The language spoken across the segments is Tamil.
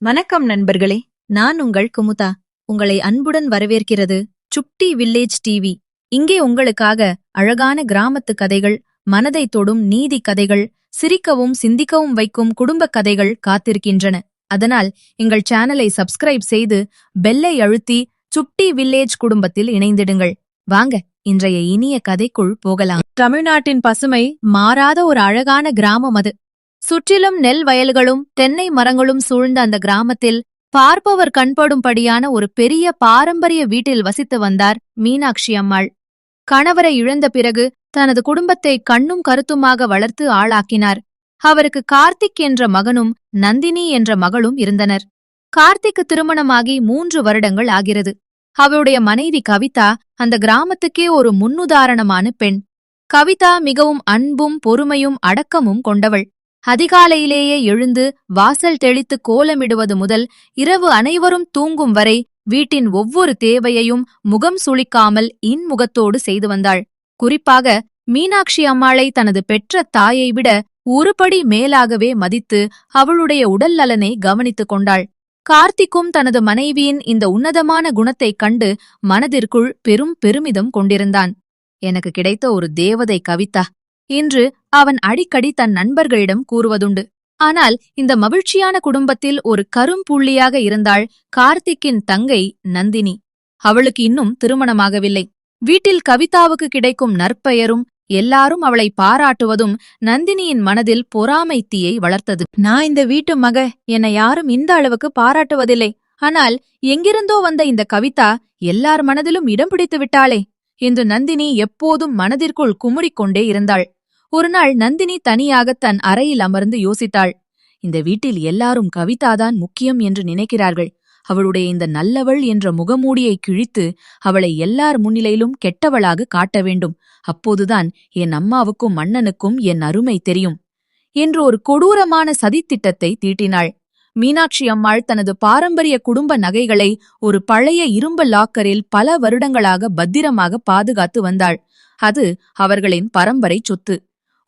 வணக்கம் நண்பர்களே, நான் உங்கள் குமுதா. உங்களை அன்புடன் வரவேற்கிறது சுட்டி வில்லேஜ் டிவி. இங்கே உங்களுக்காக அழகான கிராமத்து கதைகள், மனதை தொடும் நீதி கதைகள், சிரிக்கவும் சிந்திக்கவும் வைக்கும் குடும்ப கதைகள் காத்திருக்கின்றன. அதனால் எங்கள் சேனலை சப்ஸ்கிரைப் செய்து பெல்லை அழுத்தி சுட்டி வில்லேஜ் குடும்பத்தில் இணைந்திடுங்கள். வாங்க, இன்றைய இனிய கதைக்குள் போகலாம். தமிழ்நாட்டின் பசுமை மாறாத ஒரு அழகான கிராமம் அது. சுற்றிலும் நெல் வயல்களும் தென்னை மரங்களும் சூழ்ந்த அந்த கிராமத்தில் பார்ப்பவர் கண்படும்படியான ஒரு பெரிய பாரம்பரிய வீட்டில் வசித்து வந்தார் மீனாட்சி அம்மாள். கணவரை இழந்த பிறகு தனது குடும்பத்தை கண்ணும் கருத்துமாக வளர்த்து ஆளாக்கினார். அவருக்கு கார்த்திக் என்ற மகனும் நந்தினி என்ற மகளும் இருந்தனர். கார்த்திக்கு திருமணமாகி 3 வருடங்கள் ஆகிறது. அவருடைய மனைவி கவிதா அந்த கிராமத்துக்கே ஒரு முன்னுதாரணமான பெண். கவிதா மிகவும் அன்பும் பொறுமையும் அடக்கமும் கொண்டவள். அதிகாலையிலேயே எழுந்து வாசல் தெளித்து கோலமிடுவது முதல் இரவு அனைவரும் தூங்கும் வரை வீட்டின் ஒவ்வொரு தேவையையும் முகம் சுளிக்காமல் இன்முகத்தோடு செய்து வந்தாள். குறிப்பாக மீனாட்சி அம்மாளை தனது பெற்ற தாயை விட ஒருபடி மேலாகவே மதித்து அவளுடைய உடல் நலனை கவனித்துக் கொண்டாள். கார்த்திக்கும் தனது மனைவியின் இந்த உன்னதமான குணத்தைக் கண்டு மனதிற்குள் பெரும் பெருமிதம் கொண்டிருந்தான். எனக்கு கிடைத்த ஒரு தேவதை கவிதா என்று அவன் அடிக்கடி தன் நண்பர்களிடம் கூறுவதுண்டு. ஆனால் இந்த மகிழ்ச்சியான குடும்பத்தில் ஒரு கரும்புள்ளியாக இருந்தாள் கார்த்திக்கின் தங்கை நந்தினி. அவளுக்கு இன்னும் திருமணமாகவில்லை. வீட்டில் கவிதாவுக்கு கிடைக்கும் நற்பெயரும் எல்லாரும் அவளை பாராட்டுவதும் நந்தினியின் மனதில் பொறாமை தீயை வளர்த்தது. நான் இந்த வீட்டு மக, என்னை யாரும் இந்த அளவுக்கு பாராட்டுவதில்லை. ஆனால் எங்கிருந்தோ வந்த இந்த கவிதா எல்லார் மனதிலும் இடம் பிடித்து விட்டாளே என்று நந்தினி எப்போதும் மனதிற்குள் குமுறிக்கொண்டே இருந்தாள். ஒருநாள் நந்தினி தனியாக தன் அறையில் அமர்ந்து யோசித்தாள். இந்த வீட்டில் எல்லாரும் கவிதாதான் முக்கியம் என்று நினைக்கிறார்கள். அவளுடைய இந்த நல்லவள் என்ற முகமூடியை கிழித்து அவளை எல்லார் முன்னிலையிலும் கெட்டவளாக காட்ட வேண்டும். அப்போதுதான் என் அம்மாவுக்கும் அண்ணனுக்கும் என் அருமை தெரியும் என்று ஒரு கொடூரமான சதித்திட்டத்தை தீட்டினாள். மீனாட்சி அம்மாள் தனது பாரம்பரிய குடும்ப நகைகளை ஒரு பழைய இரும்பு லாக்கரில் பல வருடங்களாக பத்திரமாக பாதுகாத்து வந்தாள். அது அவர்களின் பரம்பரை சொத்து.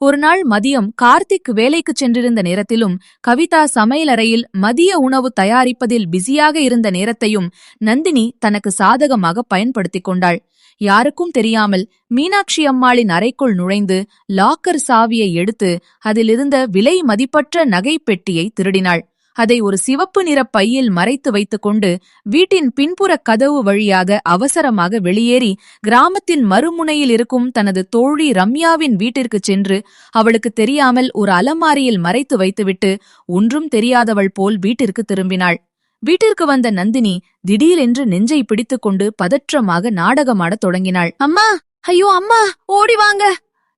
ஒருநாள் மதியம் கார்த்திக் வேலைக்குச் சென்றிருந்த நேரத்திலும் கவிதா சமையலறையில் மதிய உணவு தயாரிப்பதில் பிஸியாக இருந்த நேரத்தையும் நந்தினி தனக்கு சாதகமாக பயன்படுத்திக் கொண்டாள். யாருக்கும் தெரியாமல் மீனாட்சி அம்மாளின் அறைக்குள் நுழைந்து லாக்கர் சாவியை எடுத்து அதிலிருந்த விலை மதிப்பற்ற நகை பெட்டியை திருடினாள். அதை ஒரு சிவப்பு நிற பையில் மறைத்து வைத்துக்கொண்டு வீட்டின் பின்புற கதவு வழியாக அவசரமாக வெளியேறி கிராமத்தின் மறுமுனையில் இருக்கும் தனது தோழி ரம்யாவின் வீட்டிற்கு சென்று அவளுக்கு தெரியாமல் ஒரு அலமாரியில் மறைத்து வைத்துவிட்டு ஒன்றும் தெரியாதவள் போல் வீட்டிற்கு திரும்பினாள். வீட்டிற்கு வந்த நந்தினி திடீரென்று நெஞ்சை பிடித்துக்கொண்டு பதற்றமாக நாடகமாடத் தொடங்கினாள். அம்மா, ஐயோ அம்மா, ஓடி வாங்க!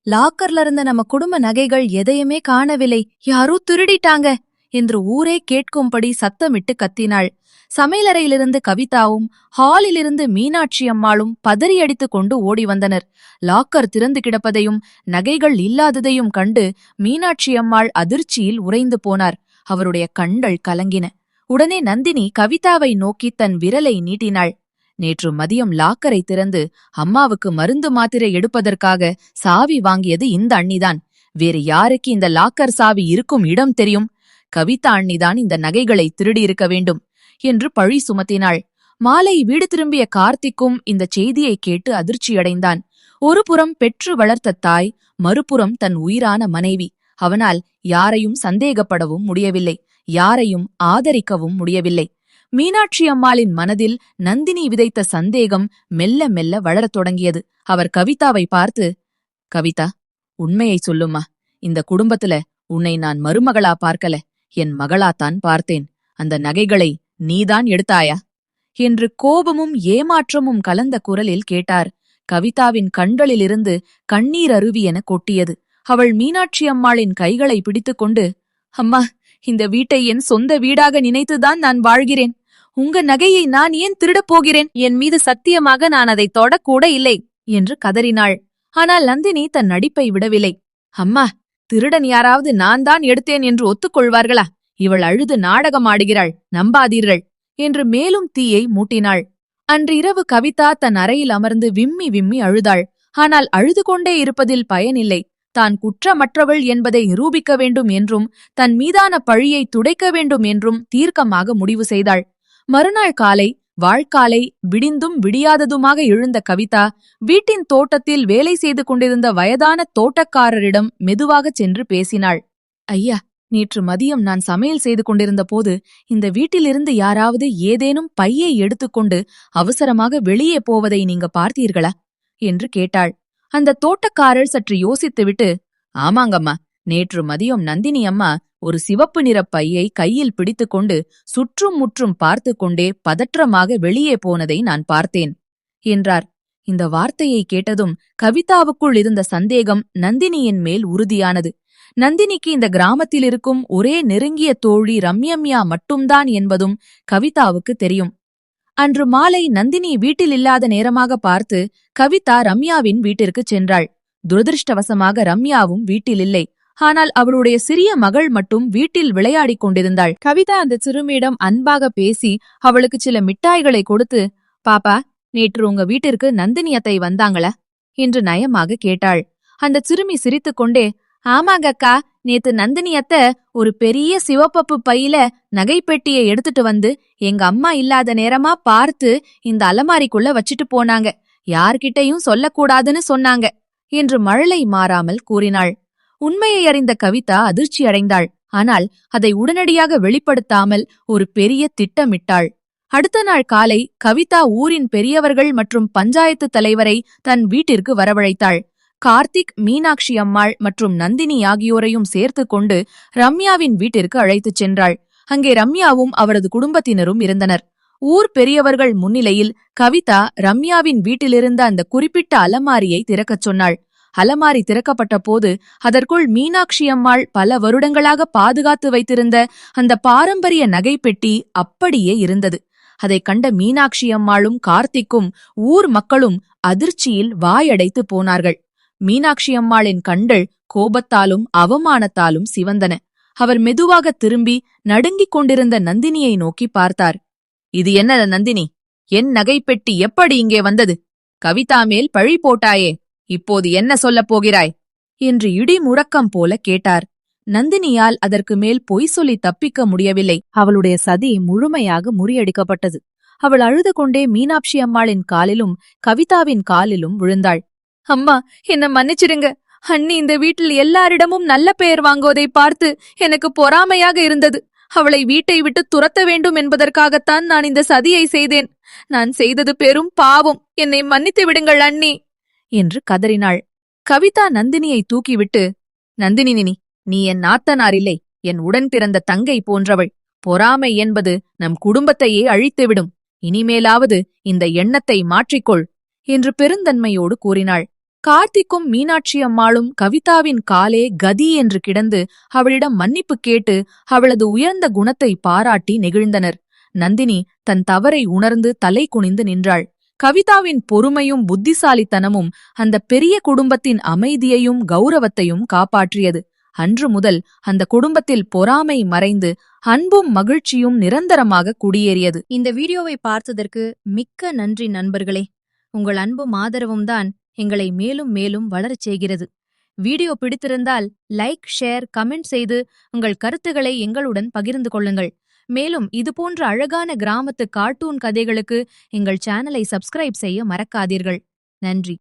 லாக்கர்ல இருந்த நம்ம குடும்ப நகைகள் எதையுமே காணவில்லை, யாரோ திருடிட்டாங்க என்று ஊரே கேட்கும்படி சத்தமிட்டு கத்தினாள். சமையலறையிலிருந்து கவிதாவும் ஹாலிலிருந்து மீனாட்சி அம்மாளும் பதறியடித்துக் கொண்டு ஓடி வந்தனர். லாக்கர் திறந்து கிடப்பதையும் நகைகள் இல்லாததையும் கண்டு மீனாட்சி அம்மாள் அதிர்ச்சியில் உறைந்து போனார். அவருடைய கண்கள் கலங்கின. உடனே நந்தினி கவிதாவை நோக்கி தன் விரலை நீட்டினாள். நேற்று மதியம் லாக்கரை திறந்து அம்மாவுக்கு மருந்து மாத்திரை எடுப்பதற்காக சாவி வாங்கியது இந்த அண்ணிதான். வேறு யாருக்கு இந்த லாக்கர் சாவி இருக்கும் இடம் தெரியும்? கவிதா அண்ணிதான் இந்த நகைகளை திருடியிருக்க வேண்டும் என்று பழி சுமத்தினாள். மாலை வீடு திரும்பிய கார்த்திக்கும் இந்த செய்தியை கேட்டு அதிர்ச்சியடைந்தான். ஒரு புறம் பெற்று வளர்த்த தாய், மறுபுறம் தன் உயிரான மனைவி. அவனால் யாரையும் சந்தேகப்படவும் முடியவில்லை, யாரையும் ஆதரிக்கவும் முடியவில்லை. மீனாட்சி அம்மாளின் மனதில் நந்தினி விதைத்த சந்தேகம் மெல்ல மெல்ல வளரத் தொடங்கியது. அவர் கவிதாவை பார்த்து, கவிதா, உண்மையை சொல்லுமா, இந்த குடும்பத்துல உன்னை நான் மருமகளா பார்க்கல, என் மகளாத்தான் பார்த்தேன். அந்த நகைகளை நீதான் எடுத்தாயா என்று கோபமும் ஏமாற்றமும் கலந்த குரலில் கேட்டார். கவிதாவின் கண்களிலிருந்து கண்ணீர் அருவி என கொட்டியது. அவள் மீனாட்சி அம்மாளின் கைகளை பிடித்துக்கொண்டு, அம்மா, இந்த வீட்டை என் சொந்த வீடாக நினைத்துதான் நான் வாழ்கிறேன். உங்க நகையை நான் ஏன் திருடப் போகிறேன்? என் மீது சத்தியமாக நான் அதை தொடக்கூட இல்லை என்று கதறினாள். ஆனால் நந்தினி தன் நடிப்பை விடவில்லை. அம்மா, திருடன் யாராவது நான் தான் எடுத்தேன் என்று ஒத்துக்கொள்வார்களா? இவள் அழுது நாடகமாடுகிறாள், நம்பாதீர்கள் என்று மேலும் தீயை மூட்டினாள். அன்று இரவு கவிதா தன் அறையில் அமர்ந்து விம்மி விம்மி அழுதாள். ஆனால் அழுது கொண்டே இருப்பதில் பயனில்லை. தான் குற்றமற்றவள் என்பதை நிரூபிக்க வேண்டும் என்றும் தன் மீதான பழியை துடைக்க வேண்டும் என்றும் தீர்க்கமாக முடிவு செய்தாள். மறுநாள் காலை வாழ்காலை விடிந்தும் விடியாததுமாக எழுந்த கவிதா வீட்டின் தோட்டத்தில் வேலை செய்து கொண்டிருந்த வயதான தோட்டக்காரரிடம் மெதுவாகச் சென்று பேசினாள். ஐயா, நேற்று மதியம் நான் சமையல் செய்து கொண்டிருந்த போது இந்த வீட்டிலிருந்து யாராவது ஏதேனும் பையை எடுத்துக்கொண்டு அவசரமாக வெளியே போவதை நீங்க பார்த்தீர்களா என்று கேட்டாள். அந்த தோட்டக்காரர் சற்று யோசித்துவிட்டு, ஆமாங்கம்மா, நேற்று மதியம் நந்தினி அம்மா ஒரு சிவப்பு நிற பையை கையில் பிடித்துக்கொண்டு சுற்றும் முற்றும் பார்த்து கொண்டே பதற்றமாக வெளியே போனதை நான் பார்த்தேன் என்றார். இந்த வார்த்தையை கேட்டதும் கவிதாவுக்குள் இருந்த சந்தேகம் நந்தினியின் மேல் உறுதியானது. நந்தினிக்கு இந்த கிராமத்தில் இருக்கும் ஒரே நெருங்கிய தோழி ரம்யம்யா மட்டும்தான் என்பதும் கவிதாவுக்கு தெரியும். அன்று மாலை நந்தினி வீட்டில் இல்லாத நேரமாக பார்த்து கவிதா ரம்யாவின் வீட்டிற்குச் சென்றாள். துரதிருஷ்டவசமாக ரம்யாவும் வீட்டில் இல்லை. ஆனால் அவளுடைய சிறிய மகள் மட்டும் வீட்டில் விளையாடிக் கொண்டிருந்தாள். கவிதா அந்த சிறுமியிடம் அன்பாக பேசி அவளுக்கு சில மிட்டாய்களை கொடுத்து, பாப்பா, நேற்று உங்க வீட்டிற்கு நந்தினி அத்தை வந்தாங்களா என்று நயமாக கேட்டாள். அந்த சிறுமி சிரித்துக்கொண்டே, ஆமாங்கக்கா, நேத்து நந்தினி அத்தை ஒரு பெரிய சிவப்பப்பு பையில நகைப்பெட்டியை எடுத்துட்டு வந்து எங்க அம்மா இல்லாத நேரமா பார்த்து இந்த அலமாரிக்குள்ள வச்சிட்டு போனாங்க. யார்கிட்டையும் சொல்லக்கூடாதுன்னு சொன்னாங்க என்று மழலை மாறாமல் கூறினாள். உண்மையை அறிந்த கவிதா அதிர்ச்சி அடைந்தாள். ஆனால் அதை உடனடியாக வெளிப்படுத்தாமல் ஒரு பெரிய திட்டமிட்டாள். அடுத்த நாள் காலை கவிதா ஊரின் பெரியவர்கள் மற்றும் பஞ்சாயத்து தலைவரை தன் வீட்டிற்கு வரவழைத்தாள். கார்த்திக், மீனாட்சி அம்மாள் மற்றும் நந்தினி ஆகியோரையும் சேர்த்து கொண்டு ரம்யாவின் வீட்டிற்கு அழைத்துச் சென்றாள். அங்கே ரம்யாவும் அவரது குடும்பத்தினரும் இருந்தனர். ஊர் பெரியவர்கள் முன்னிலையில் கவிதா ரம்யாவின் வீட்டிலிருந்த அந்த குறிப்பிட்ட அலமாரியை திறக்கச் சொன்னாள். அலமாரி திறக்கப்பட்ட போது அதற்குள் மீனாட்சி அம்மாள் பல வருடங்களாக பாதுகாத்து வைத்திருந்த அந்த பாரம்பரிய நகைப்பெட்டி அப்படியே இருந்தது. அதைக் கண்ட மீனாட்சி அம்மாளும் கார்த்திக்கும் ஊர் மக்களும் அதிர்ச்சியில் வாயடைத்து போனார்கள். மீனாட்சி அம்மாளின் கண்கள் கோபத்தாலும் அவமானத்தாலும் சிவந்தன. அவர் மெதுவாக திரும்பி நடுங்கிக் கொண்டிருந்த நந்தினியை நோக்கி பார்த்தார். இது என்ன நந்தினி? என் நகைப்பெட்டி எப்படி இங்கே வந்தது? கவிதா மேல் பழி போட்டாயே, இப்போது என்ன சொல்லப் போகிறாய் என்று இடி முழக்கம் போல கேட்டார். நந்தினியால் அதற்கு மேல் பொய் சொல்லி தப்பிக்க முடியவில்லை. அவளுடைய சதி முழுமையாக முறியடிக்கப்பட்டது. அவள் அழுது கொண்டே மீனாட்சி அம்மாளின் காலிலும் கவிதாவின் காலிலும் விழுந்தாள். அம்மா, என்ன மன்னிச்சிடுங்க. அண்ணி இந்த வீட்டில் எல்லாரிடமும் நல்ல பெயர் வாங்குவதை பார்த்து எனக்கு பொறாமையாக இருந்தது. அவளை வீட்டை விட்டு துரத்த வேண்டும் என்பதற்காகத்தான் நான் இந்த சதியை செய்தேன். நான் செய்தது பெரும் பாவம். என்னை மன்னித்து விடுங்கள் அண்ணி என்று கதறினாள். கவிதா நந்தினியை தூக்கிவிட்டு, நந்தினி, நீ என் நாத்தனார் இல்லை, என் உடன் பிறந்த தங்கை போன்றவள். பொறாமை என்பது நம் குடும்பத்தையே அழித்துவிடும். இனிமேலாவது இந்த எண்ணத்தை மாற்றிக்கொள் என்று பெருந்தன்மையோடு கூறினாள். கார்த்திக்கும் மீனாட்சி அம்மாளும் கவிதாவின் காலே கதி என்று கிடந்து அவளிடம் மன்னிப்பு கேட்டு அவளது உயர்ந்த குணத்தை பாராட்டி நெகிழ்ந்தனர். நந்தினி தன் தவறை உணர்ந்து தலை குனிந்து நின்றாள். கவிதாவின் பொறுமையும் புத்திசாலித்தனமும் அந்த பெரிய குடும்பத்தின் அமைதியையும் கௌரவத்தையும் காப்பாற்றியது. அன்று முதல் அந்த குடும்பத்தில் பொறாமை மறைந்து அன்பும் மகிழ்ச்சியும் நிரந்தரமாக குடியேறியது. இந்த வீடியோவை பார்த்ததற்கு மிக்க நன்றி நண்பர்களே. உங்கள் அன்பும் ஆதரவும் தான் எங்களை மேலும் மேலும் வளரச் செய்கிறது. வீடியோ பிடித்திருந்தால் லைக், ஷேர், கமெண்ட் செய்து உங்கள் கருத்துக்களை எங்களுடன் பகிர்ந்து கொள்ளுங்கள். மேலும் இதுபோன்ற அழகான கிராமத்து கார்ட்டூன் கதைகளுக்கு எங்கள் சேனலை சப்ஸ்கிரைப் செய்ய மறக்காதீர்கள். நன்றி.